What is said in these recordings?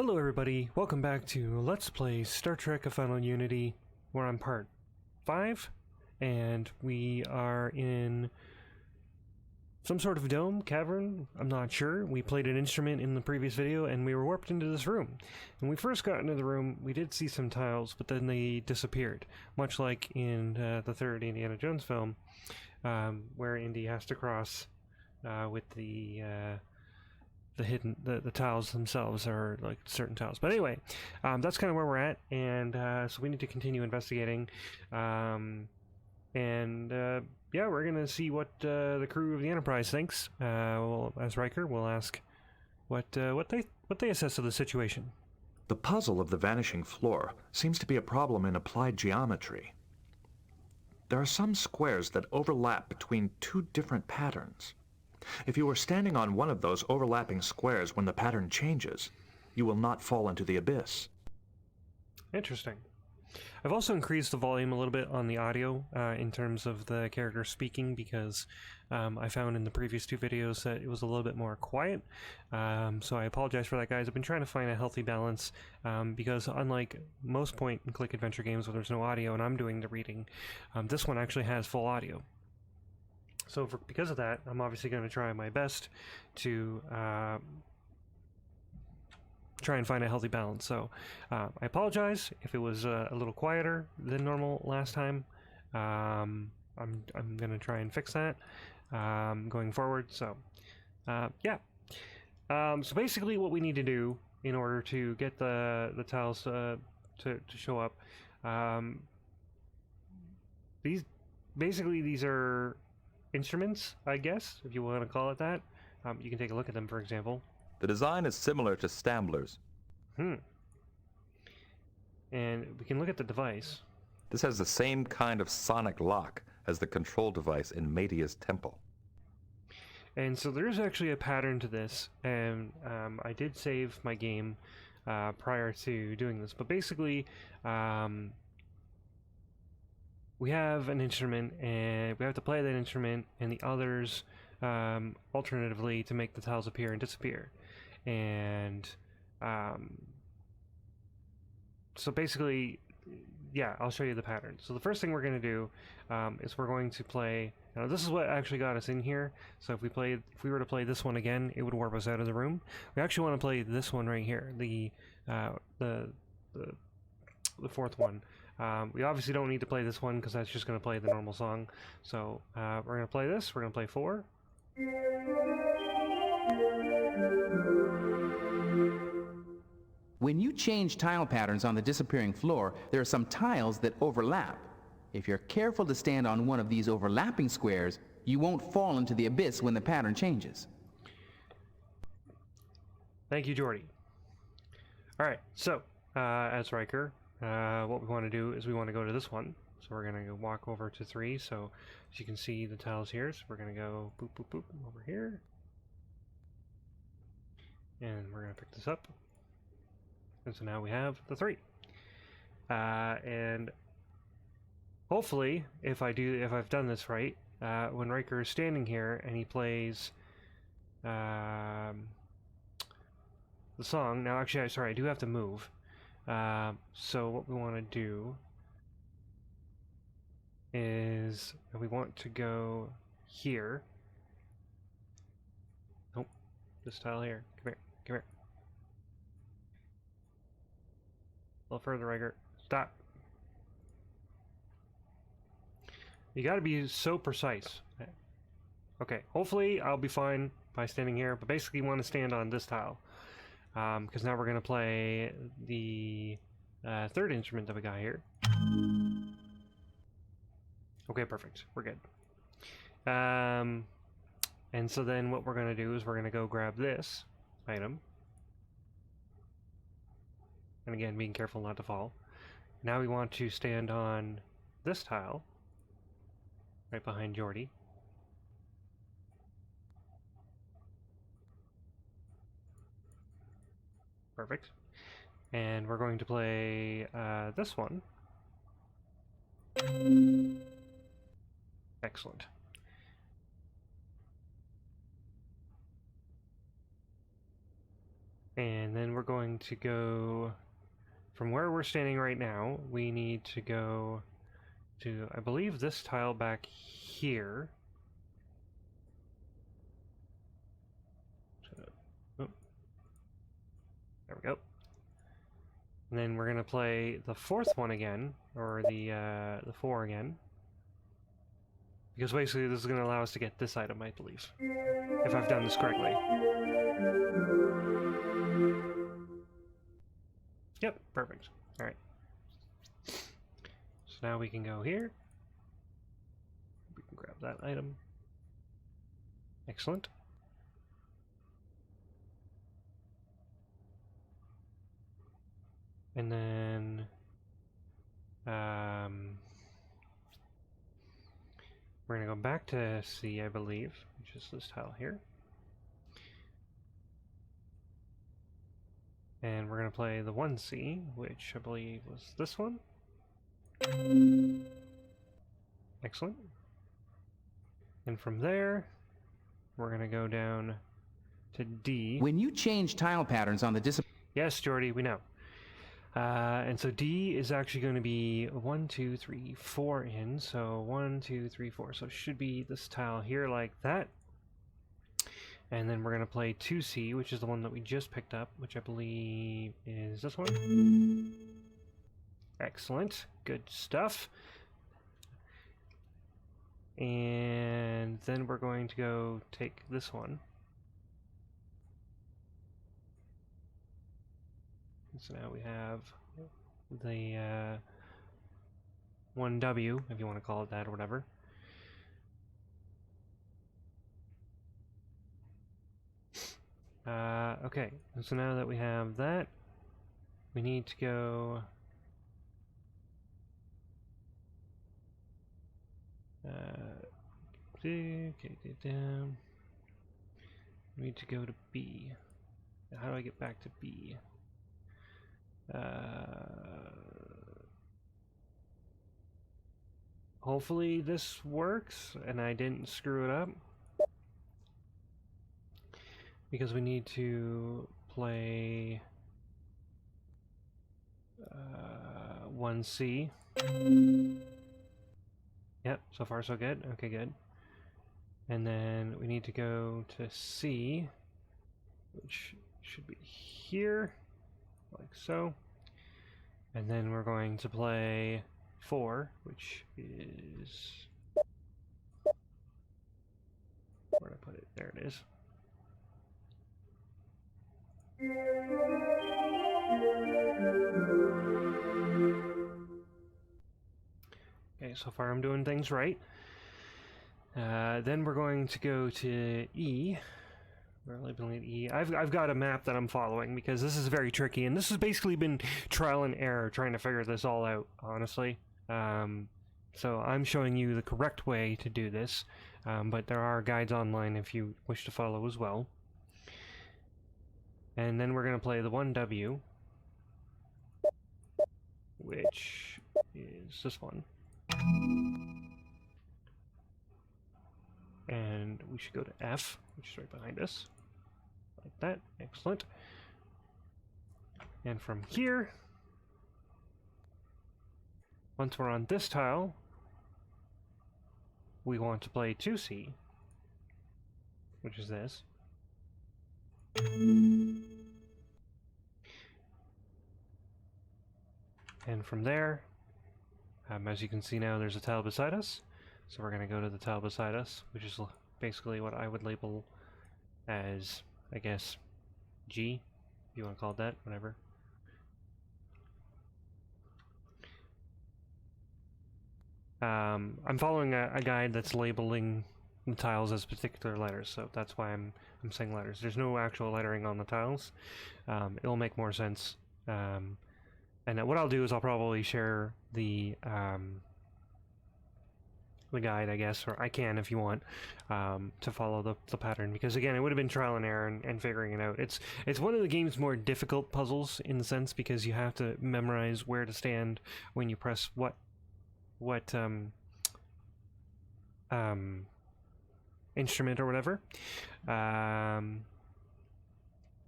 Hello everybody, welcome back to Let's Play Star Trek: A Final Unity. We're on part 5, and we are in some sort of dome, cavern, I'm not sure. We played an instrument in the previous video, and we were warped into this room. When we first got into the room, we did see some tiles, but then they disappeared. Much like in the third Indiana Jones film, where Indy has to cross with the tiles themselves are like certain tiles. But anyway, that's kind of where we're at, and so we need to continue investigating. Yeah, we're gonna see what the crew of the Enterprise thinks. Well, as Riker, we'll ask what they assess of the situation. The puzzle of the vanishing floor seems to be a problem in applied geometry. There are some squares that overlap between two different patterns. If you are standing on one of those overlapping squares when the pattern changes, you will not fall into the abyss. Interesting. I've also increased the volume a little bit on the audio in terms of the character speaking, because I found in the previous two videos that it was a little bit more quiet. So I apologize for that, guys. I've been trying to find a healthy balance because unlike most point-and-click adventure games where there's no audio and I'm doing the reading, this one actually has full audio. So because of that, I'm obviously going to try my best to try and find a healthy balance. So I apologize if it was a little quieter than normal last time. I'm going to try and fix that going forward. So yeah. So basically what we need to do in order to get the tiles to show up, these are instruments, I guess, if you want to call it that. You can take a look at them, for example. The design is similar to Stamblers. And we can look at the device. This has the same kind of sonic lock as the control device in Media's temple. And so there's actually a pattern to this, and I did save my game prior to doing this. But basically, we have an instrument, and we have to play that instrument, and the others alternatively to make the tiles appear and disappear. And so basically, yeah, I'll show you the pattern. So the first thing we're going to do is we're going to play. Now this is what actually got us in here. So if we were to play this one again, it would warp us out of the room. We actually want to play this one right here, the fourth one. We obviously don't need to play this one because that's just going to play the normal song. So we're going to play this. We're going to play 4. When you change tile patterns on the disappearing floor, there are some tiles that overlap. If you're careful to stand on one of these overlapping squares, you won't fall into the abyss when the pattern changes. Thank you, Geordi. Alright, so as Riker, what we want to do is we want to go to this one. So we're going to walk over to 3. So as you can see the tiles here, so we're going to go boop, boop, boop over here. And we're going to pick this up. And so now we have the 3. And hopefully, if I've done this right, when Riker is standing here and he plays the song. Now actually, sorry, I do have to move. So what we want to do is we want to go here. Nope, this tile here. Come here, come here. A little further, Riker. Stop. You gotta be so precise. Okay, hopefully I'll be fine by standing here, but basically you want to stand on this tile. Because now we're going to play the third instrument that we got here. Okay, perfect. We're good. And so then what we're going to do is we're going to go grab this item. And again, being careful not to fall. Now we want to stand on this tile, right behind Geordi. Perfect. And we're going to play this one. Excellent. And then we're going to go from where we're standing right now. We need to go to, I believe, this tile back here. Oh, there we go. And then we're gonna play the fourth one again, or the 4 again. Because basically this is going to allow us to get this item, I believe. If I've done this correctly. Yep, perfect. Alright. So now we can go here. We can grab that item. Excellent. And then... we're going to go back to C, I believe, which is this tile here. And we're going to play the 1C, which I believe was this one. Excellent. And from there, we're going to go down to D. When you change tile patterns on the Yes, Jordy, we know. And so D is actually going to be 1, 2, 3, 4 in. So 1, 2, 3, 4. So it should be this tile here like that. And then we're going to play 2C, which is the one that we just picked up, which I believe is this one. Excellent. Good stuff. And then we're going to go take this one. So now we have the 1W, if you want to call it that or whatever. Okay, so now that we have that, we need to go... okay, get down. We need to go to B. How do I get back to B? Hopefully this works and I didn't screw it up, because we need to play 1C. Yep, so far so good. Okay, good. And then we need to go to C, which should be here, like so. And then we're going to play 4, which is... where did I put it? There it is. Okay, so far I'm doing things right. Then we're going to go to E. We're labeling it E. I've got a map that I'm following because this is very tricky, and this has basically been trial and error trying to figure this all out, honestly. So I'm showing you the correct way to do this, but there are guides online if you wish to follow as well. And then we're going to play the 1W, which is this one. And we should go to F, which is right behind us. Like that. Excellent. And from here, once we're on this tile, we want to play 2C, which is this. And from there, as you can see now, there's a tile beside us. So we're going to go to the tile beside us, which is basically what I would label as, I guess, G, if you want to call it that, whatever. I'm following a guide that's labeling the tiles as particular letters, so that's why I'm saying letters. There's no actual lettering on the tiles. It'll make more sense. And what I'll do is I'll probably share the guide, I guess, or I can if you want, to follow the pattern, because again, it would have been trial and error and figuring it out. It's one of the game's more difficult puzzles in the sense because you have to memorize where to stand when you press what instrument or whatever.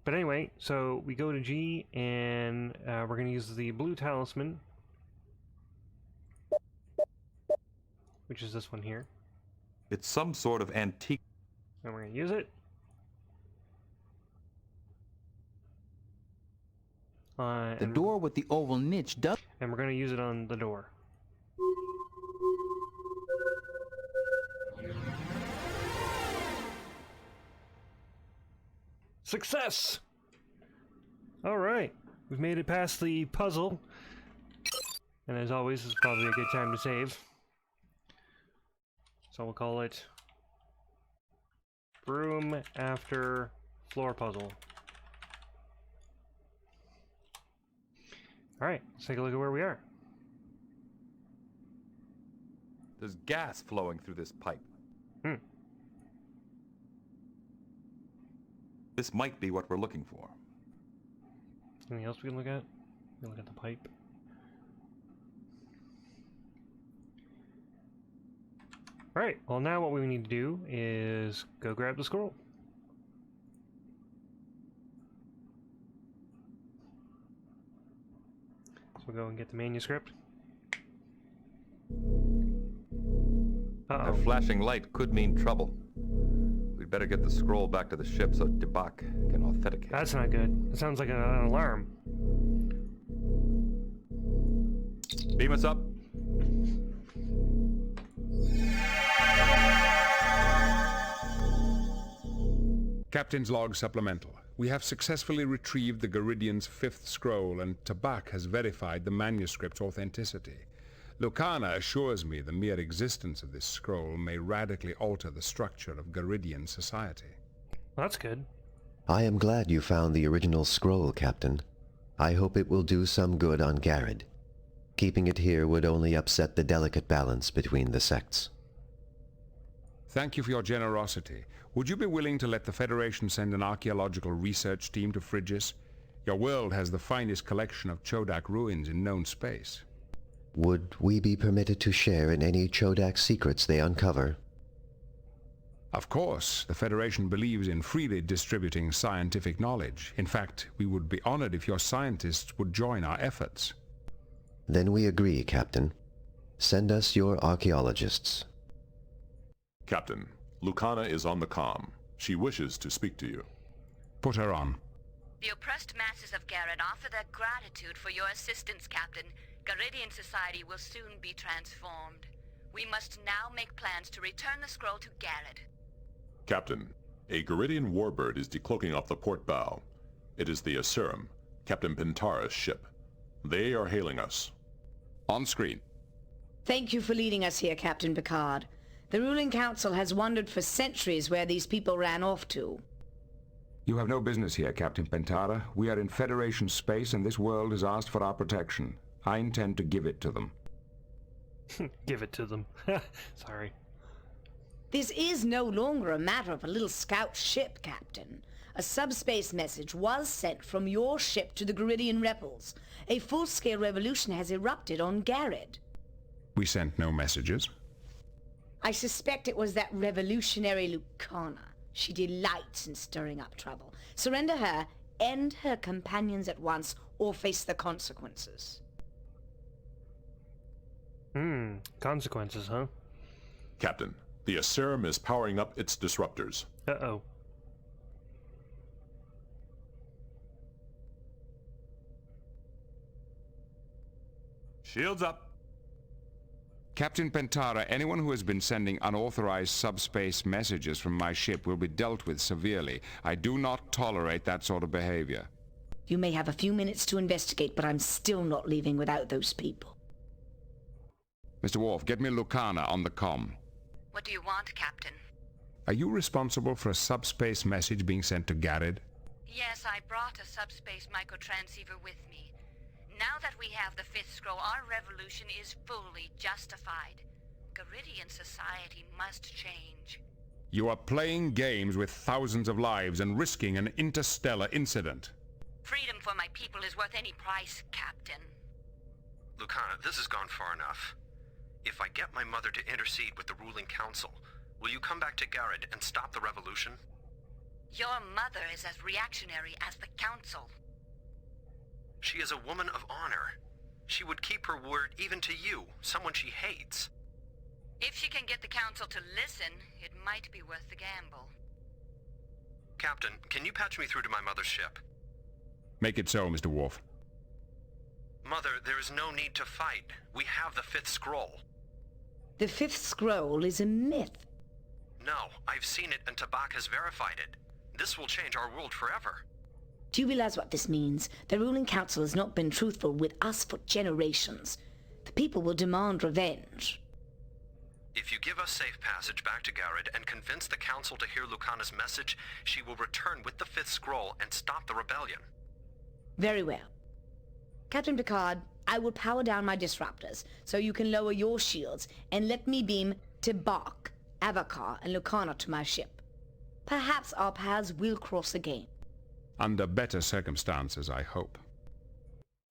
But anyway, so we go to G, and we're going to use the blue talisman, which is this one here. It's some sort of antique. And we're going to use it. The door with the oval niche does... And we're going to use it on the door. Success! Alright, we've made it past the puzzle. And as always, this is probably a good time to save. So we'll call it Room After Floor Puzzle. Alright, let's take a look at where we are. There's gas flowing through this pipe. This might be what we're looking for. Anything else we can look at? We can look at the pipe. Alright, well now what we need to do is go grab the scroll. So we'll go and get the manuscript. Uh-oh. A flashing light could mean trouble. We'd better get the scroll back to the ship so Debak can authenticate. That's not good. It sounds like an alarm. Beam us up. Captain's log supplemental. We have successfully retrieved the Garidian's 5th scroll, and Debak has verified the manuscript's authenticity. Lucana assures me the mere existence of this scroll may radically alter the structure of Garidian society. That's good. I am glad you found the original scroll, Captain. I hope it will do some good on Garrod. Keeping it here would only upset the delicate balance between the sects. Thank you for your generosity. Would you be willing to let the Federation send an archaeological research team to Frigis? Your world has the finest collection of Chodak ruins in known space. Would we be permitted to share in any Chodak secrets they uncover? Of course, the Federation believes in freely distributing scientific knowledge. In fact, we would be honored if your scientists would join our efforts. Then we agree, Captain. Send us your archaeologists. Captain, Lucana is on the comm. She wishes to speak to you. Put her on. The oppressed masses of Garrod offer their gratitude for your assistance, Captain. Garidian society will soon be transformed. We must now make plans to return the scroll to Garrod. Captain, a Garidian warbird is decloaking off the port bow. It is the Asurum, Captain Pintara's ship. They are hailing us. On screen. Thank you for leading us here, Captain Picard. The ruling council has wondered for centuries where these people ran off to. You have no business here, Captain Pintara. We are in Federation space and this world has asked for our protection. I intend to give it to them. Give it to them. Sorry. This is no longer a matter of a little scout ship, Captain. A subspace message was sent from your ship to the Garidian rebels. A full-scale revolution has erupted on Garrod. We sent no messages. I suspect it was that revolutionary Lucana. She delights in stirring up trouble. Surrender her, end her companions at once, or face the consequences. Consequences, huh? Captain, the Asurum is powering up its disruptors. Uh-oh. Shields up. Captain Pintara, anyone who has been sending unauthorized subspace messages from my ship will be dealt with severely. I do not tolerate that sort of behavior. You may have a few minutes to investigate, but I'm still not leaving without those people. Mr. Worf, get me Lucana on the comm. What do you want, Captain? Are you responsible for a subspace message being sent to Garrod? Yes, I brought a subspace microtransceiver with me. Now that we have the 5th scroll, our revolution is fully justified. Garidian society must change. You are playing games with thousands of lives and risking an interstellar incident. Freedom for my people is worth any price, Captain. Lucana, this has gone far enough. If I get my mother to intercede with the ruling council, will you come back to Garrod and stop the revolution? Your mother is as reactionary as the Council. She is a woman of honor. She would keep her word even to you, someone she hates. If she can get the Council to listen, it might be worth the gamble. Captain, can you patch me through to my mother's ship? Make it so, Mr. Worf. Mother, there is no need to fight. We have the fifth scroll. The fifth scroll is a myth. No, I've seen it and Tabak has verified it. This will change our world forever. Do you realize what this means? The ruling council has not been truthful with us for generations. The people will demand revenge. If you give us safe passage back to Garrett and convince the council to hear Lucana's message, she will return with the fifth scroll and stop the rebellion. Very well. Captain Picard, I will power down my disruptors so you can lower your shields and let me beam Tabak, Avakar, and Lucana to my ship. Perhaps our paths will cross again. Under better circumstances, I hope.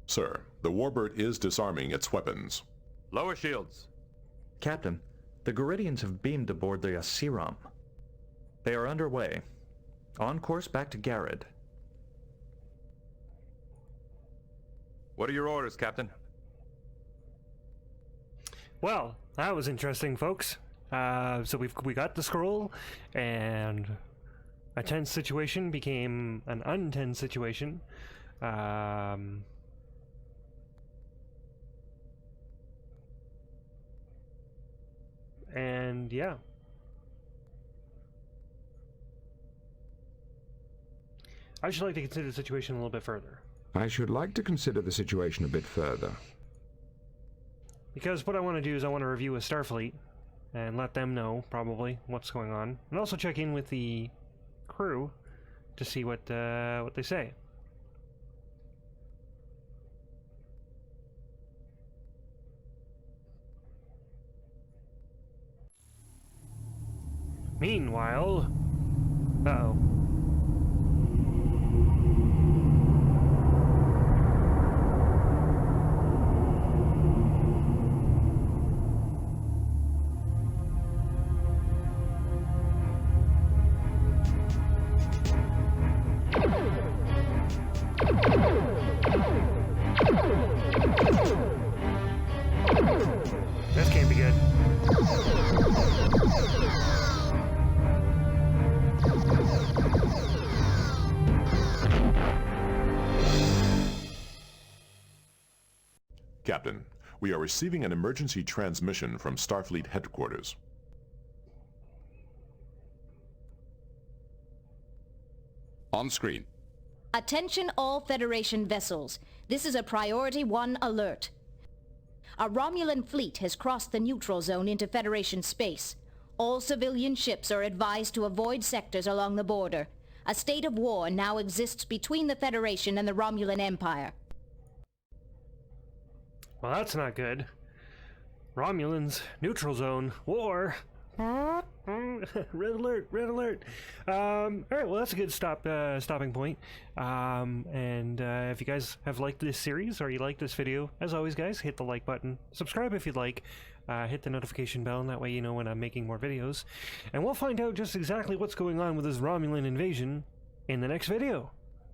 Sir, the warbird is disarming its weapons. Lower shields. Captain, the Garidians have beamed aboard the Asiram. They are underway. On course back to Garrett. What are your orders, Captain? Well, that was interesting, folks. So we got the scroll, and a tense situation became an untense situation. And yeah. I should like to consider the situation a little bit further. I should like to consider the situation a bit further. Because what I want to do is I want to review with Starfleet and let them know, probably, what's going on. And also check in with the crew to see what they say. Meanwhile... Uh-oh. This can't be good. Captain, we are receiving an emergency transmission from Starfleet headquarters. On screen. Attention all Federation vessels. This is a Priority 1 alert. A Romulan fleet has crossed the neutral zone into Federation space. All civilian ships are advised to avoid sectors along the border. A state of war now exists between the Federation and the Romulan Empire. Well, that's not good. Romulans, neutral zone, war. Red alert, red alert. Alright, well that's a good stopping point. If you guys have liked this series or you like this video, as always guys, hit the like button. Subscribe if you'd like. Hit the notification bell, and that way you know when I'm making more videos. And we'll find out just exactly what's going on with this Romulan invasion in the next video.